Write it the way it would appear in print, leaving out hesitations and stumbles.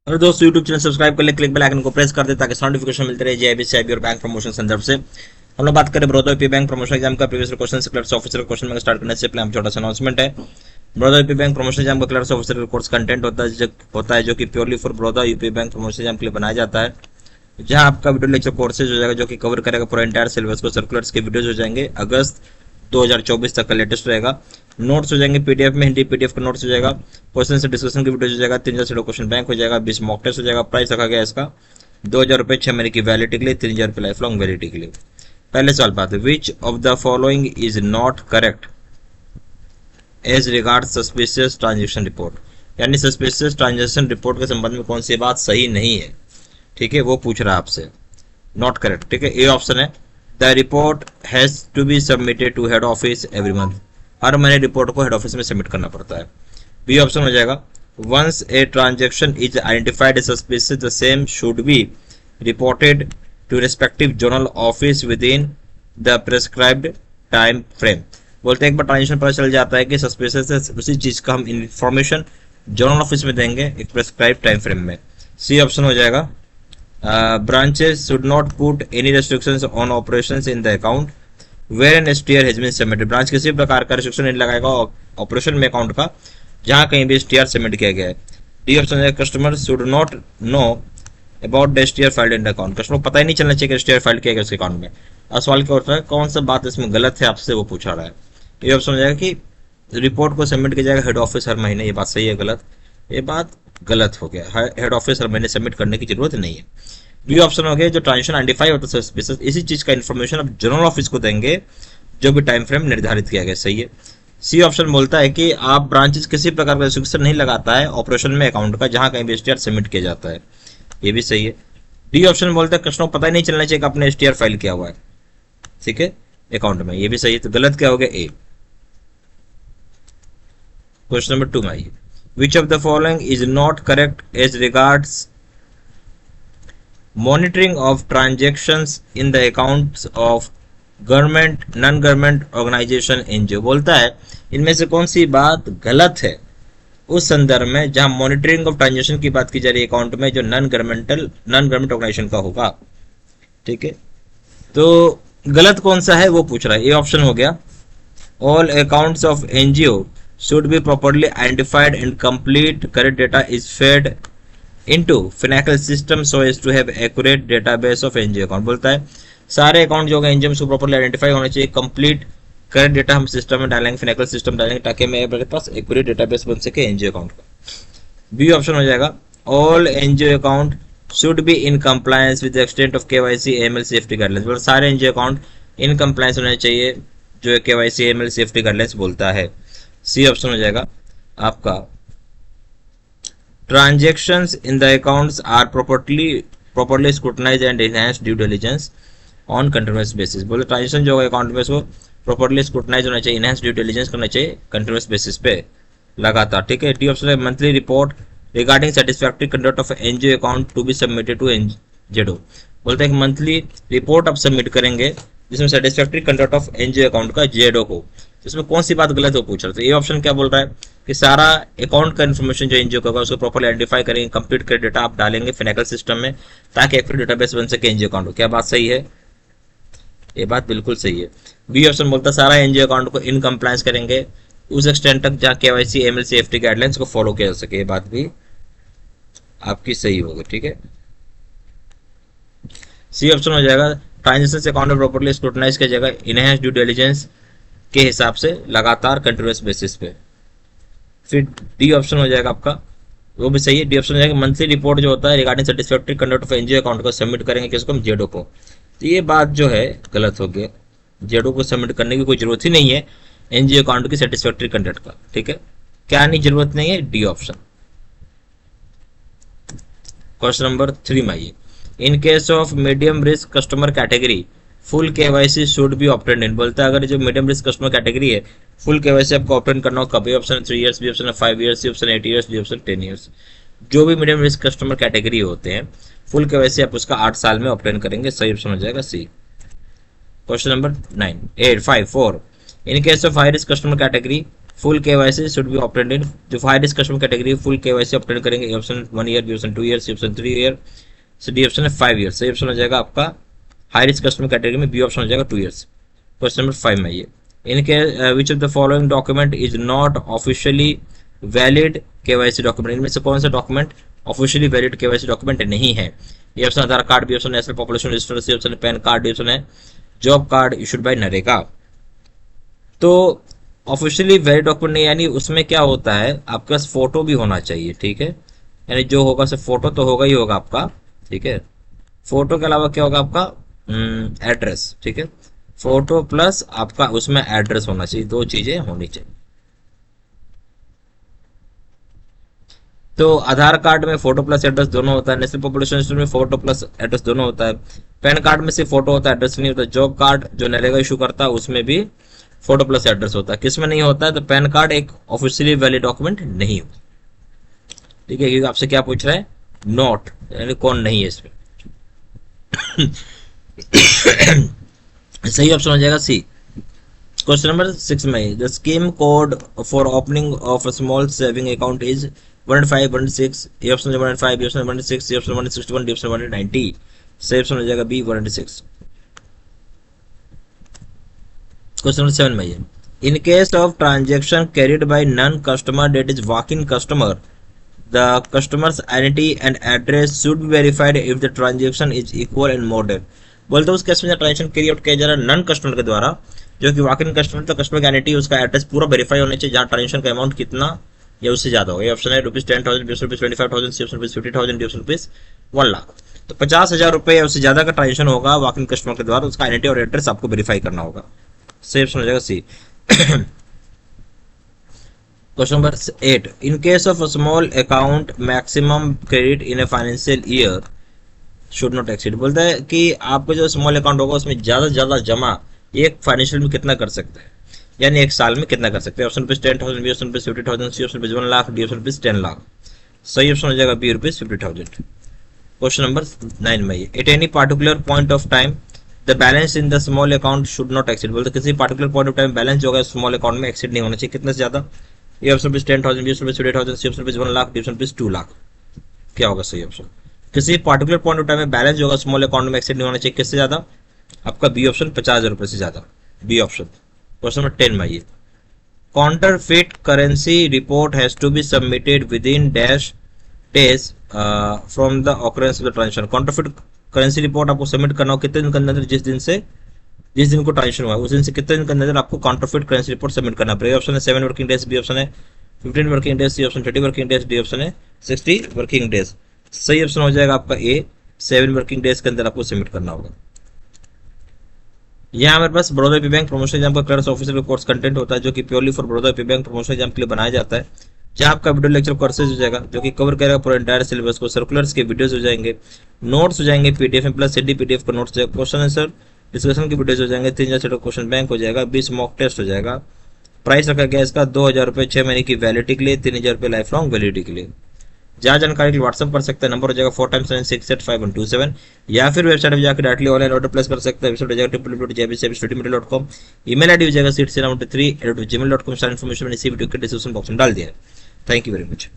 और दोस्तों YouTube channel subscribe कर ले, क्लिक बेल आइकन को प्रेस कर दे ताकि नोटिफिकेशन मिलते रहे जेआईबी सीआईबी और बैंक प्रमोशन संदर्भ से। हम लोग बात करें Baroda UP bank promotion exam का प्रीवियस क्वेश्चन से क्लर्क ऑफिसर क्वेश्चन में स्टार्ट करने से पहले हम छोटा सा अनाउंसमेंट है। Baroda UP bank promotion exam का क्लर्क ऑफिसर कोर्स कंटेंट होता है जो कि purely for Baroda UP bank promotion exam के लिए बनाया जाता है, जहां आपका वीडियो लेक्चर कोर्सेज हो जाएगा जो कि कवर करेगा पूरा एंटायर सिलेबस को। सर्कुलर्स के वीडियोज हो जाएंगे अगस्त 2024 तक का लेटेस्ट रहेगा। नोट्स हो जाएंगे पीडीएफ में, हिंदी पीडीएफ का नोट्स हो जाएगा। क्वेश्चन से डिस्कशन की वीडियो हो जाएगा। 3000 क्वेश्चन बैंक हो जाएगा। 20 मॉक टेस्ट हो जाएगा। प्राइस रखा गया इसका 2000 रुपये 6 महीने की वैलिडिटी के लिए, 3000 रुपये लाइफ लॉन्ग वैलिडिटी के लिए। पहले सवाल बात है, which of the following is not correct as regard suspicious transaction report, यानी सस्पिशियस ट्रांजेक्शन रिपोर्ट के संबंध में कौन सी बात सही नहीं है, ठीक है, वो पूछ रहा है आपसे। नॉट करेक्ट, ठीक है। ए ऑप्शन है the report has to be submitted to head office every month, हर महीने रिपोर्ट को हेड ऑफिस में सबमिट करना पड़ता है। बी ऑप्शन हो जाएगा once a transaction is identified as suspicious the same should be reported to respective zonal office within the prescribed time frame. बोलते हैं एक बार ट्रांजेक्शन पता चल जाता है कि सस्पिशियस है, उसी चीज का हम इंफॉर्मेशन जोनल ऑफिस में देंगे एक प्रेस्क्राइब टाइम फ्रेम में। सी ऑप्शन हो जाएगा branches should not put any restrictions on operations in the account wherein STR has been submitted। Branch किसी प्रकार का रिस्ट्रिक्शन नहीं लगाएगा ऑपरेशन में अकाउंट का जहां कहीं भी STR सबमिट किया गया है। डी ऑप्शन है customer should not know about the STR filed in the account, customer को पता ही नहीं चलना चाहिए कि STR फाइल किया गया उसके अकाउंट में। अब सवाल क्या होता है, कौन सा बात इसमें गलत है आपसे वो पूछा रहा है। ये ऑप्शन हो जाएगा कि रिपोर्ट को सबमिट किया जाएगा हेड ऑफिस हर महीने, ये बात सही है गलत, ये बात गलत हो गया। हेड ऑफिस हर महीने सबमिट करने की जरूरत नहीं है। बी ऑप्शन हो गया जो ट्रांजेक्शन आइडेंटिफाई होता है सस्पिशियस, इसी चीज का इन्फॉर्मेशन अब जनरल ऑफिस को देंगे जो भी टाइम फ्रेम निर्धारित किया गया, सही है। सी ऑप्शन बोलता है कि आप ब्रांचेस किसी प्रकार का रिस्ट्रिक्शन नहीं लगाता है ऑपरेशन में अकाउंट का जहां कहीं भी STR सबमिट किया जाता है, ये भी सही है। डी ऑप्शन बोलता है कस्टमर को पता ही नहीं चलना चाहिए कि आपने STR फाइल किया हुआ है, ठीक है, अकाउंट में, ये भी सही है। तो गलत क्या हो गया, ए। क्वेश्चन नंबर 2 में आइए, which of the following is not correct as regards monitoring of transactions in the accounts of government non government organisation NGO. बोलता है इनमें से कौन सी बात गलत है उस संदर्भ में जहां मॉनिटरिंग ऑफ ट्रांजेक्शन की बात की जा रही है अकाउंट में जो नॉन गवर्नमेंट ऑर्गेनाइजेशन का होगा, ठीक है। तो गलत कौन सा है वो पूछ रहा है। ये ऑप्शन हो गया all accounts of NGO should be properly identified and complete correct data is fed into financial system so as to have accurate database of NGO account। बोलता है सारे अकाउंट जो है एनजीओ को प्रॉपर्ली आइडेंटिफाई होने चाहिए, कंप्लीट करेक्ट डेटा हम system में डालेंगे, फाइनेंशियल सिस्टम डालेंगे ताकि मेरे पास एक्यूरेट डेटाबेस बन सके एनजीओ अकाउंट का। बी ऑप्शन हो जाएगा all NGO account should be in compliance with extent of KYC AML safety guidelines. बोल सारे एनजीओ अकाउंट इन कंप्लायंस होने चाहिए जो KYC AML सेफ्टी गाइडलाइंस बोलता है। सी ऑप्शन हो जाएगा आपका transactions in the accounts are properly scrutinise and enhanced due diligence on continuous basis. बोले ट्रांजेक्शन जो है अकाउंट में उसको प्रॉपर्ली स्क्रूटनाइज होना चाहिए, एनहांस्ड ड्यू डिलिजेंस करना चाहिए कंटिन्यूअस बेसिस पे लगातार, ठीक है। डी ऑप्शन है monthly report regarding satisfactory conduct of NGO account to be submitted to जेडो। बोलते हैं कि मंथली रिपोर्ट आप सबमिट करेंगे जिसमें satisfactory conduct of NGO account का जेडो को, इसमें कौन सी बात गलत हो पूछ रहा था। ये ऑप्शन क्या बोल रहा है कि सारा अकाउंट का इन्फॉर्मेशन जो एनजीओ का होगा उसको प्रॉपर्ली आइडेंटिफाई करेंगे, कंप्लीट कर डेटा आप डालेंगे फाइनेंशियल सिस्टम में ताकि एक डेटाबेस बन सके एनजीओ अकाउंट। क्या बात सही है, ये बात बिल्कुल सही है। बी ऑप्शन बोलता है सारा एनजीओ अकाउंट को इन कंप्लायंस करेंगे उस एक्सटेंट तक जहां KYC AML सेफ्टी गाइडलाइंस को फॉलो किया जा सके, ये बात भी आपकी सही होगी, ठीक है। सी ऑप्शन हो जाएगा ट्रांजेक्शन अकाउंट प्रॉपर्ली स्क्रूटनाइज किया जाएगा इनहेंस ड्यू डिलिजेंस के हिसाब से लगातार कंटिन्यूअस बेसिस पे। फिर डी ऑप्शन हो जाएगा आपका, वो भी सही है। डी ऑप्शन हो जाएगा मंथली रिपोर्ट जो होता है regarding satisfactory conduct of NGO account को सबमिट करेंगे किसको, हम जेडो को। तो ये बात जो है गलत हो गया, जेडो को सबमिट करने की कोई जरूरत ही नहीं है एनजीओ अकाउंट की सेटिस्फैक्टरी कंडक्ट का, ठीक है। क्या नहीं जरूरत नहीं है, डी ऑप्शन। क्वेश्चन नंबर 3 में आइए, in case of medium risk customer category full KYC should be obtained in. बोलता है अगर जो मीडियम रिस्क कस्टमर कैटेगरी है फुल KYC आपको ऑप्टेंड करना हो कब, option 3 years, B option 5 years, C option 8 years, D option 10 years. जो भी मीडियम रिस्क कस्टमर कैटेगरी होते हैं फुल KYC आप उसका 8 साल में ऑप्टेंड करेंगे, सही ऑप्शन हो जाएगा C. Question number 4 in case of high risk customer category full KYC should be obtained in, जो high risk customer category full KYC obtained करेंगे, A option 1 year, B option 2 year, C option 3 year, D option है 5 year. सही option हो जाएगा आपका high risk customer category में B option हो जाएगा 2 ईयर्स। क्वेश्चन नंबर 5 में ये, in case which of the following document is not officially valid KYC document, इनमें से कौन सा document officially valid KYC document नहीं है। A option Aadhaar card, B option national population register, C option PAN card, D option है job card issued by NREGA. तो officially valid document नहीं, यानी उसमें क्या होता है आपके पास फोटो भी होना चाहिए, ठीक है, यानी जो होगा सिर्फ फोटो तो होगा ही होगा आपका, ठीक है। फोटो के अलावा क्या होगा आपका एड्रेस, ठीक है, फोटो प्लस आपका उसमें एड्रेस होना चाहिए, दो चीजें होनी चाहिए। तो आधार कार्ड में फोटो प्लस एड्रेस दोनों होता है, नेशनल पॉपुलेशन रजिस्टर में फोटो प्लस एड्रेस दोनों होता है, पैन कार्ड में सिर्फ फोटो होता है एड्रेस नहीं होता, जॉब कार्ड जो नरेगा इशू करता है उसमें भी फोटो प्लस एड्रेस होता है। किसमें नहीं होता है, तो पैन कार्ड एक ऑफिशियली वैलिड डॉक्यूमेंट नहीं होता, ठीक है, क्योंकि आपसे क्या पूछ रहा है, नॉट यानी कौन नहीं है इसमें। सही ऑप्शन हो जाएगा सी। क्वेश्चन नंबर 6 में, the scheme code for opening of a small saving account is 105 106, A option 105, B option 106, C option 161, D option 190। सही ऑप्शन हो जाएगा बी 196। क्वेश्चन नंबर 7 में ये, in case of transaction carried by non customer that is walk in customer, the customer's identity and address should be verified if the transaction is equal and modern. बोलते हैं उस case में transaction carry out किया जा रहा है non customer के द्वारा, जो कि वॉक इन कस्टमर, तो कस्टमर की आइडेंटिटी उसका एड्रेस पूरा वेरीफाई होना चाहिए, जहाँ ट्रांजेक्शन का अमाउंट कितना या उससे ज्यादा हो। ये ऑप्शन है ₹10,000, B option ₹25,000, C option ₹50,000, D option ₹1,00,000। तो 50,000 रुपए या उससे ज्यादा का ट्रांजेक्शन होगा वॉक इन कस्टमर के द्वारा, उसका आइडेंटिटी और एड्रेस आपको वेरीफाई करना होगा। सही ऑप्शन हो जाएगा C. Question number 8, in case of a small account maximum credit in a financial year should not exceed. बोलता है कि आपका जो स्मॉल अकाउंट होगा उसमें ज्यादा से ज्यादा जमा एक फाइनेंशियल में कितना कर सकते हैं, यानी एक साल में कितना कर सकते हैं। ऑप्शन पे 10,000, बी ऑप्शन पे 50,000, सी ऑप्शन पे 1,00,000, डी ऑप्शन पे 10,00,000। सही ऑप्शन हो जाएगा बी ₹50,000। क्वेश्चन नंबर 9 में, at any particular point of time the balance in the small account should not exceed. बोलते किसी particular point of time balance जो होगा स्मॉल अकाउंट में एक्सीड नहीं होना चाहिए, कितने से ज्यादा। ए ऑप्शन पे 10,000, बी ऑप्शन पे 50,000, सी ऑप्शन पे 1,00,000, डी ऑप्शन पे 2,00,000। क्या होगा सही ऑप्शन, किसी पार्टिकुलर पॉइंट ऑफ टाइम में बैलेंस जो होगा स्मॉल अकाउंट में एक्सीड नहीं होना चाहिए, किससे ज्यादा, आपका बी ऑप्शन 50,000 रुपए से ज्यादा, बी ऑप्शन। क्वेश्चन नंबर 10 में, ये counterfeit currency report has to be submitted within dash days from the occurrence of the transaction। counterfeit currency report आपको सबमिट करना हो कितने दिन के अंदर, जिस दिन को ट्रांजेक्शन हुआ उस दिन से कितने दिन के अंदर आपको काउंटरफिट करेंसी रिपोर्ट सबमिट करना पड़ेगा। ऑप्शन है 7 वर्किंग डेज, बी ऑप्शन है 15 working days, C option 30 working days, D option है 60 वर्किंग डेज। सही ऑप्शन हो जाएगा आपका ए, 7 वर्किंग डेज के अंदर आपको सबमिट करना होगा। यहाँ हमारे पास Baroda UP bank promotion exam का क्लर्क्स ऑफिसर का कोर्स कंटेंट होता है, जो कि purely for Baroda UP bank promotion exam के लिए बनाया जाता है, जहाँ आपका वीडियो लेक्चर कोर्सेज हो जाएगा जो कि कवर करेगा पूरा एंटायर सिलेबस को, सर्कुलर्स के वीडियोस हो जाएंगे, नोट्स हो जाएंगे पीडीएफ में प्लस सीडी पीडीएफ का नोट्स, क्वेश्चन आंसर डिस्कशन के वीडियोस हो जाएंगे, 3,000 सेट क्वेश्चन बैंक हो जाएगा, 20 मॉक टेस्ट हो जाएगा। प्राइस रखा गया इसका 2,000 रुपये 6 महीने की वैलिडिटी के लिए, 3,000 रुपये लाइफ लॉन्ग वैलिडिटी के लिए। जहाँ जानकारी के लिए व्हाट्सअप कर सकते हैं, नंबर हो जाएगा 4x768527, या फिर वेबसाइट में जाकर डायरेक्टली ऑनलाइन ऑर्डर प्लेस कर सकते हैं। वेबसाइट हो जाएगा www.jbservice.com, ईमेल आईडी हो जाएगा seat93@gmail.com। सारी इन्फॉर्मेशन मैंने इसी वीडियो के डिस्क्रिप्शन बॉक्स में डाल दिया है। Thank you very much.